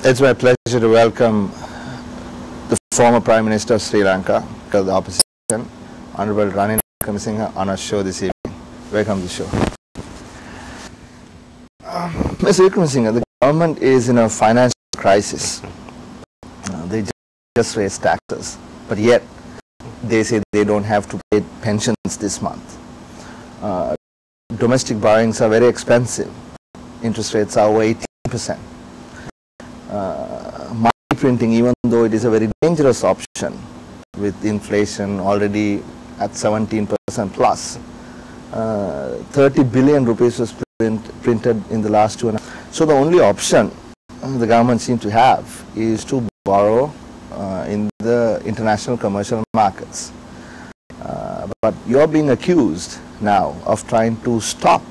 It's my pleasure to welcome the former Prime Minister of Sri Lanka, the opposition, Honorable Ranil on our show this evening. Welcome to the show. Mr. Wickramasinghe, the government is in a financial crisis. They just raised taxes, but yet they say they don't have to pay pensions this month. Domestic borrowings are very expensive. Interest rates are over 18%. Money printing, even though it is a very dangerous option with inflation already at 17% plus, 30 billion rupees was printed in the last 2.5 years. So the only option the government seems to have is to borrow in the international commercial markets. But you're being accused now of trying to stop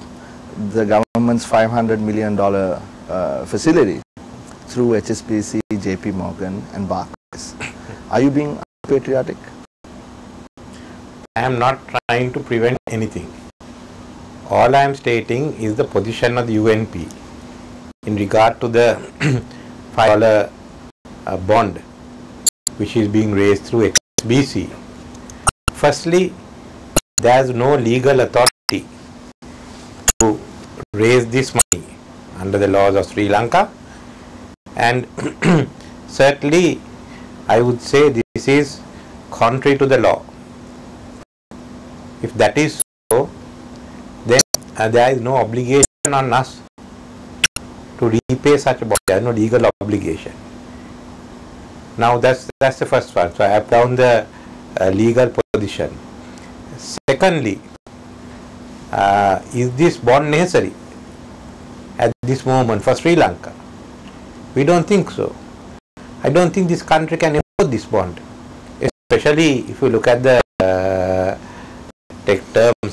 the government's $500 million facility through HSBC, JP Morgan and Barclays. Are you being patriotic? I am not trying to prevent anything. All I am stating is the position of the UNP in regard to the $5 bond which is being raised through HSBC. Firstly, there is no legal authority to raise this money under the laws of Sri Lanka, and certainly I would say this is contrary to the law. If that is so, then there is no obligation on us to repay such a bond. There is no legal obligation. Now that's the first one. So I have found the legal position. Secondly, is this bond necessary at this moment for Sri Lanka? We don't think so. I don't think this country can afford this bond, especially if you look at the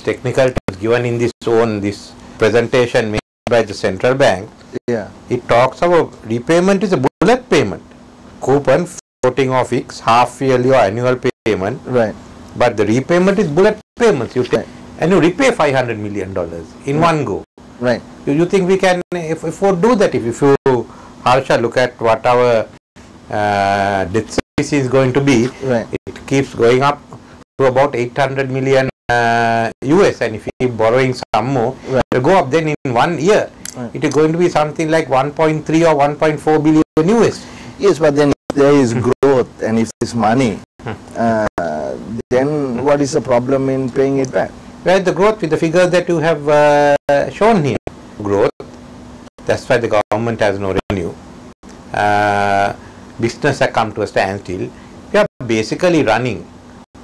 technical terms given in this presentation made by the central bank. Yeah. It talks about repayment is a bullet payment, coupon, floating or fixed, half yearly or annual payment. Right. But the repayment is bullet payments. You take and you repay $500 million in one go. Right. You think we can afford do that? If you, Harsha, look at what our debt service is going to be, right, it keeps going up to about 800 million US, and if you keep borrowing some more, right, it will go up. Then in 1 year, right, it is going to be something like 1.3 or 1.4 billion US. Yes, but then if there is growth and if there is money, then what is the problem in paying it back? Where is the growth with the figures that you have shown here? Growth. That's why the government has no revenue. Business has come to a standstill. We are basically running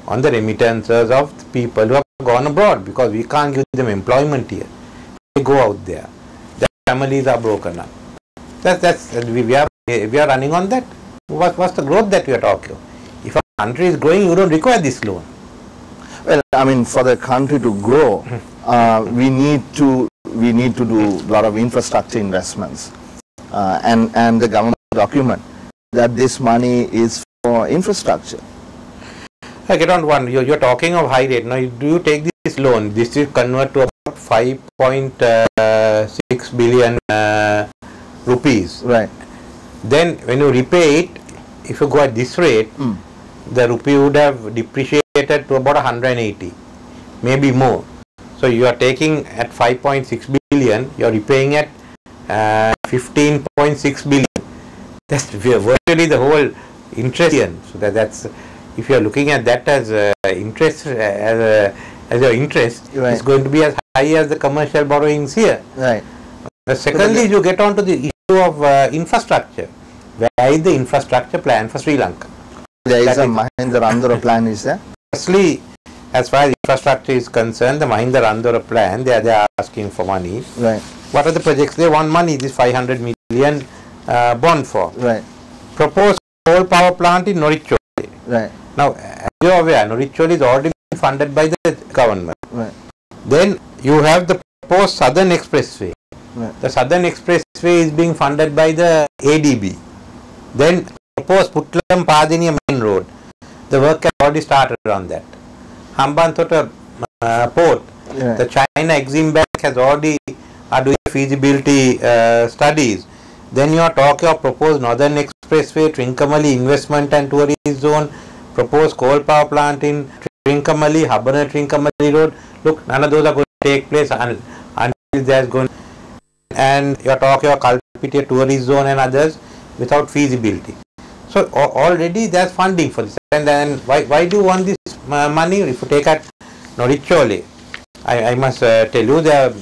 on the remittances of the people who have gone abroad, because we can't give them employment here. They go out there. Their families are broken up. We are running on that. What's the growth that we are talking of? If a country is growing, you don't require this loan. Well, I mean, for the country to grow, we need to do a lot of infrastructure investments, and the government document that this money is for infrastructure. I get on one. You're talking of high rate. Now, do you take this loan? This is convert to about 5.6 billion rupees. Right. Then, when you repay it, if you go at this rate, the rupee would have depreciated to about 180, maybe more. So you are taking at 5.6 billion, you are repaying at 15.6 billion. That's virtually the whole interest. So that's, if you are looking at that as interest, as your interest, right, it's going to be as high as the commercial borrowings here. Right. Secondly, you get on to the issue of infrastructure. Where is the infrastructure plan for Sri Lanka? There is a Mahindra Andhra plan, is there? Firstly, as far as infrastructure is concerned, the Mahindra Andhra plan, they are asking for money. Right. What are the projects they want money? This 500 million bond for. Right. Proposed coal power plant in Noricholi. Right. Now, as you are aware, Noricholi is already funded by the government. Right. Then you have the proposed Southern Expressway. Right. The Southern Expressway is being funded by the ADB. Then proposed Putlam Padini main road. The work has already started on that. Hambantota port, yeah, the China Exim Bank has already are doing feasibility studies. Then you are talking of proposed Northern Expressway, Trincomalee Investment and Tourism Zone, proposed coal power plant in Trincomalee, Habana Trincomalee Road. Look, none of those are going to take place until there's going. And you are talking of Kalpitiya Tourist Zone and others without feasibility. So already there's funding for this. And then why do you want this money? If you take at Norichole, I must tell you that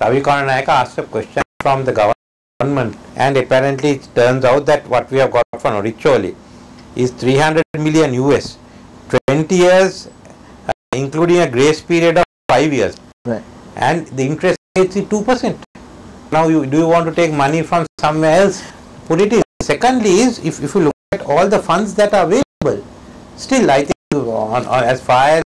Ravi Karanayaka asked a question from the government, and apparently it turns out that what we have got for Norichole is 300 million US, 20 years, including a grace period of 5 years, right. And the interest rate is 2%. Now, do you want to take money from somewhere else? Put it in. Secondly, is if you look at all the funds that are available, still I think as far as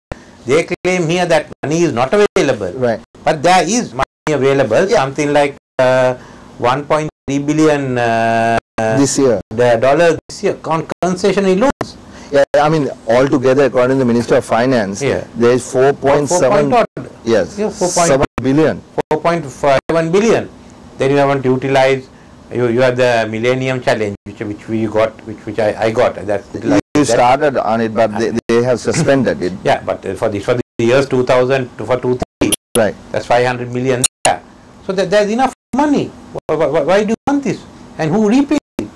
they claim here that money is not available, right. But there is money available, something like 1.3 billion this year. The dollars this year on concessionary loans. Yeah, I mean altogether, according to the Minister of Finance, there is 4.7 yes, 7 billion. 4.7 billion. Then you haven't utilized. You have the Millennium Challenge, which we got, which I got. That's like you started on it, but they have suspended it. Yeah, but for the years 2000 for 2003, right? That's 500 million there. So there's enough money. Why do you want this? And who repays it?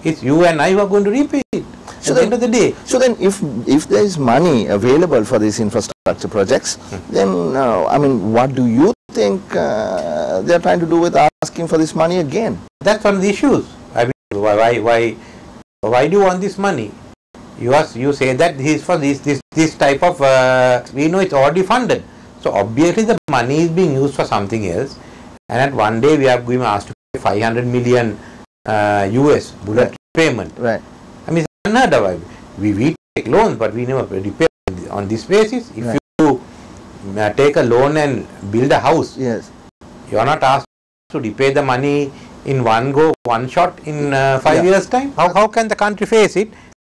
It's you and I who are going to repay it. So at the end of the day. So then, if there is money available for these infrastructure projects, then I mean, what do you think they are trying to do with asking for this money again? That's one of the issues. I mean, why do you want this money? You say that this is for this type of we know it's already funded. So obviously the money is being used for something else, and at one day we are going to ask to pay 500 million US bullet payment. Right. I mean, it's unheard of. We take loans, but we never repay on this basis. If you take a loan and build a house, yes, you are not asked to repay the money in one go, one shot in 5 years time. How can the country face it?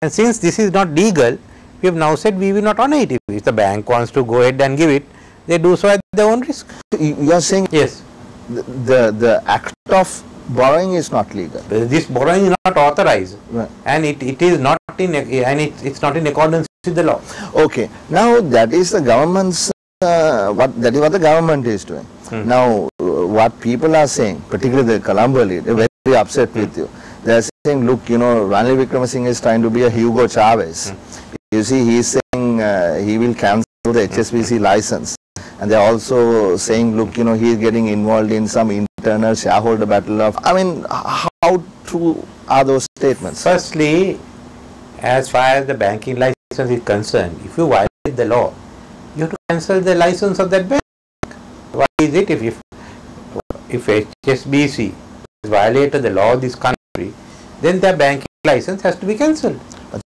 And since this is not legal, we have now said we will not honor it. If the bank wants to go ahead and give it, they do so at their own risk. You are saying yes, the act of borrowing is not legal. This borrowing is not authorized, right. And it is not in it's not in accordance with the law. Okay. Now that is the government's what the government is doing. Now what people are saying, particularly the Colombo lead, they're very upset with you. They are saying, look, you know, Ranil Wickremesinghe is trying to be a Hugo Chavez. You see, he is saying he will cancel the HSBC license. And they are also saying, look, you know, he is getting involved in some internal shareholder battle of, I mean, how true are those statements? Firstly, as far as the banking license is concerned, if you violate the law, you have to cancel the license of that bank. Why is it if HSBC has violated the law of this country, then their banking license has to be cancelled.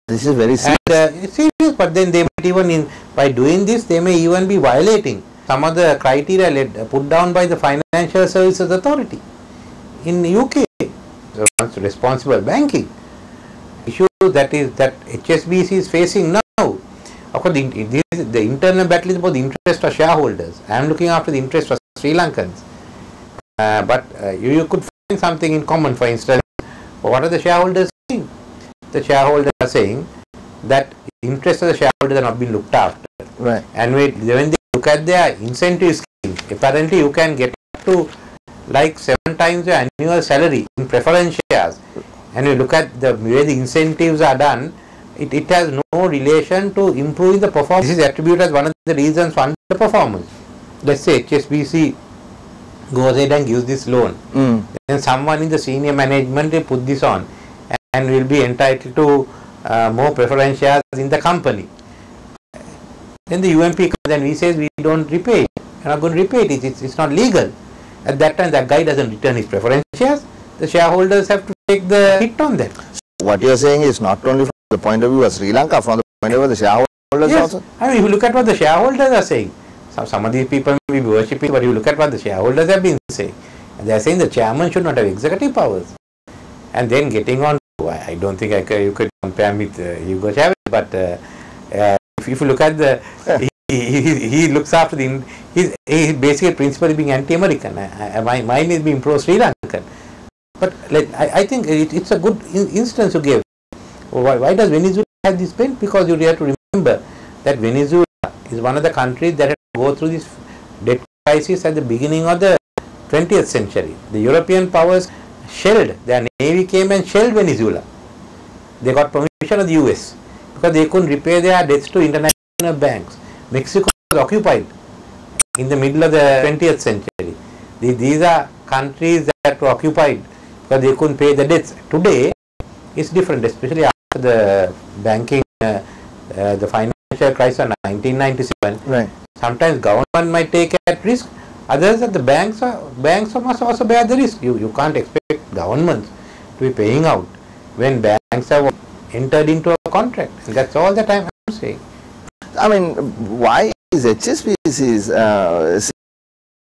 This is very serious. And it's serious, but then they might even, by doing this, they may even be violating some of the criteria put down by the Financial Services Authority in the UK. So, responsible banking issue that HSBC is facing now. Of course, the internal battle is about the interest of shareholders. I am looking after the interest of Sri Lankans. But you could find something in common. For instance, what are the shareholders saying? The shareholders are saying that the interests of the shareholders are not being looked after. Right. And when they look at their incentive scheme, apparently you can get up to like 7 times your annual salary in preference shares. And you look at the way the incentives are done, it has no relation to improving the performance. This is attributed as one of the reasons for underperformance. Let's say HSBC goes ahead and gives this loan. Then someone in the senior management will put this on and will be entitled to more preference shares in the company. Then the UMP comes and he says we don't repay it. We're not going to repay it. It's not legal. At that time, that guy doesn't return his preference shares. The shareholders have to take the hit on that. What you are saying is not only from the point of view of Sri Lanka, from the point of view of the shareholders also? I mean, if you look at what the shareholders are saying, some of these people may be worshipping, but you look at what the shareholders have been saying. And they are saying the chairman should not have executive powers. And then getting on, I don't think you could compare me with Hugo Chavez, but if you look at he looks after he's basically principally being anti-American. Mine is being pro-Sri Lankan. But I think it's a good instance you gave. Why does Venezuela have this pain? Because you have to remember that Venezuela is one of the countries that had to go through this debt crisis at the beginning of the 20th century. The European powers shelled, their navy came and shelled Venezuela. They got permission of the US because they couldn't repay their debts to international banks. Mexico was occupied in the middle of the 20th century. These are countries that were occupied because they couldn't pay the debts. Today, it's different, especially after the banking, the financial crisis of 1997. Right. Sometimes government might take at risk. Others that the banks must also bear the risk. You can't expect governments to be paying out when banks have entered into a contract. And that's all that I'm saying. I mean, why is HSBC's